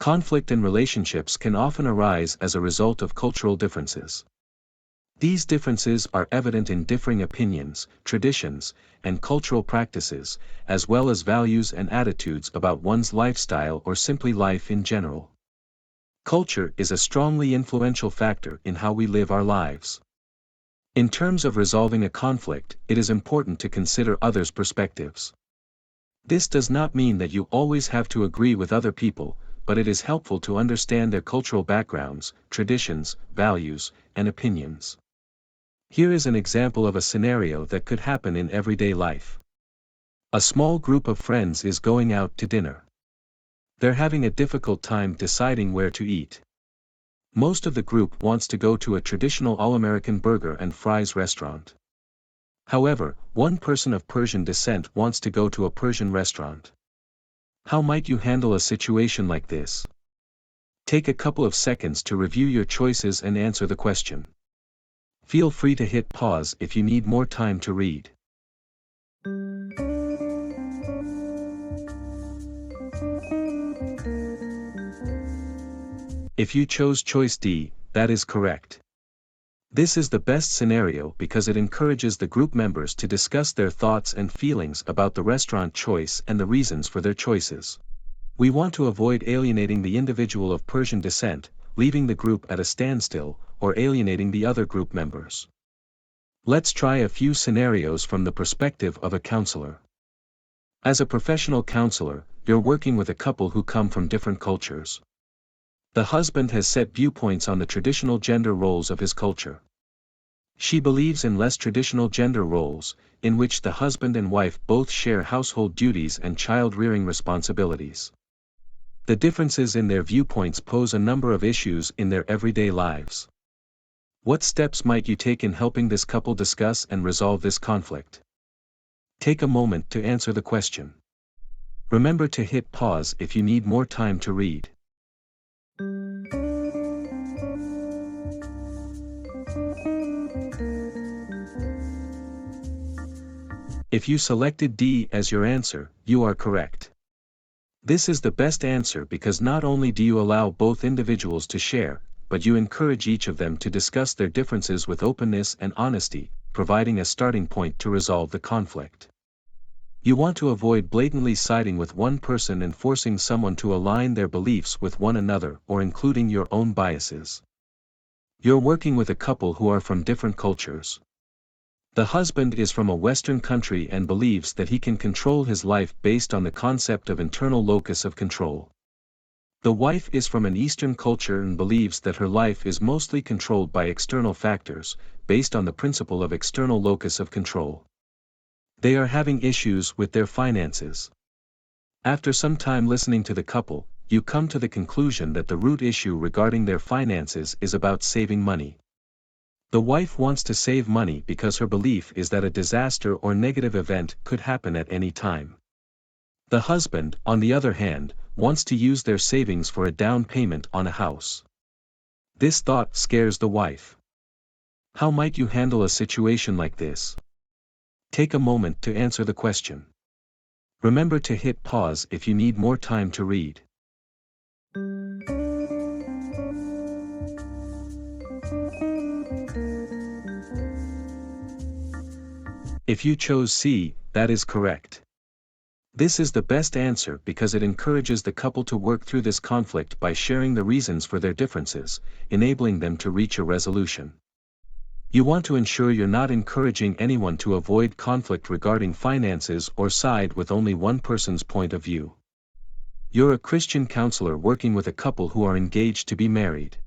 Conflict in relationships can often arise as a result of cultural differences. These differences are evident in differing opinions, traditions, and cultural practices, as well as values and attitudes about one's lifestyle or simply life in general. Culture is a strongly influential factor in how we live our lives. In terms of resolving a conflict, it is important to consider others' perspectives. This does not mean that you always have to agree with other people, but it is helpful to understand their cultural backgrounds, traditions, values, and opinions. Here is an example of a scenario that could happen in everyday life. A small group of friends is going out to dinner. They're having a difficult time deciding where to eat. Most of the group wants to go to a traditional all-American burger and fries restaurant. However, one person of Persian descent wants to go to a Persian restaurant. How might you handle a situation like this? Take a couple of seconds to review your choices and answer the question. Feel free to hit pause if you need more time to read. If you chose choice D, that is correct. This is the best scenario because it encourages the group members to discuss their thoughts and feelings about the restaurant choice and the reasons for their choices. We want to avoid alienating the individual of Persian descent, leaving the group at a standstill, or alienating the other group members. Let's try a few scenarios from the perspective of a counselor. As a professional counselor, you're working with a couple who come from different cultures. The husband has set viewpoints on the traditional gender roles of his culture. She believes in less traditional gender roles, in which the husband and wife both share household duties and child-rearing responsibilities. The differences in their viewpoints pose a number of issues in their everyday lives. What steps might you take in helping this couple discuss and resolve this conflict? Take a moment to answer the question. Remember to hit pause if you need more time to read. If you selected D as your answer, you are correct. This is the best answer because not only do you allow both individuals to share, but you encourage each of them to discuss their differences with openness and honesty, providing a starting point to resolve the conflict. You want to avoid blatantly siding with one person and forcing someone to align their beliefs with one another or including your own biases. You're working with a couple who are from different cultures. The husband is from a Western country and believes that he can control his life based on the concept of internal locus of control. The wife is from an Eastern culture and believes that her life is mostly controlled by external factors, based on the principle of external locus of control. They are having issues with their finances. After some time listening to the couple, you come to the conclusion that the root issue regarding their finances is about saving money. The wife wants to save money because her belief is that a disaster or negative event could happen at any time. The husband, on the other hand, wants to use their savings for a down payment on a house. This thought scares the wife. How might you handle a situation like this? Take a moment to answer the question. Remember to hit pause if you need more time to read. If you chose C, that is correct. This is the best answer because it encourages the couple to work through this conflict by sharing the reasons for their differences, enabling them to reach a resolution. You want to ensure you're not encouraging anyone to avoid conflict regarding finances or side with only one person's point of view. You're a Christian counselor working with a couple who are engaged to be married.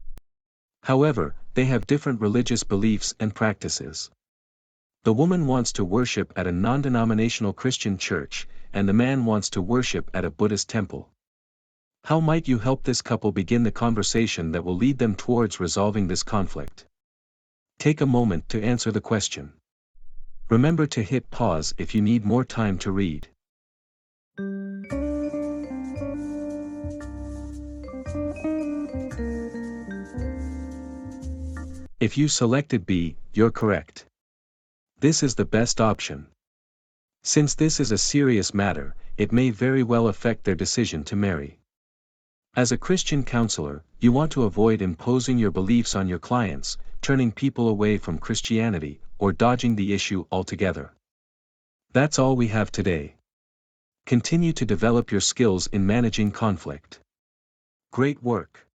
However, they have different religious beliefs and practices. The woman wants to worship at a non-denominational Christian church, and the man wants to worship at a Buddhist temple. How might you help this couple begin the conversation that will lead them towards resolving this conflict? Take a moment to answer the question. Remember to hit pause if you need more time to read. If you selected B, you're correct. This is the best option. Since this is a serious matter, it may very well affect their decision to marry. As a Christian counselor, you want to avoid imposing your beliefs on your clients, turning people away from Christianity, or dodging the issue altogether. That's all we have today. Continue to develop your skills in managing conflict. Great work.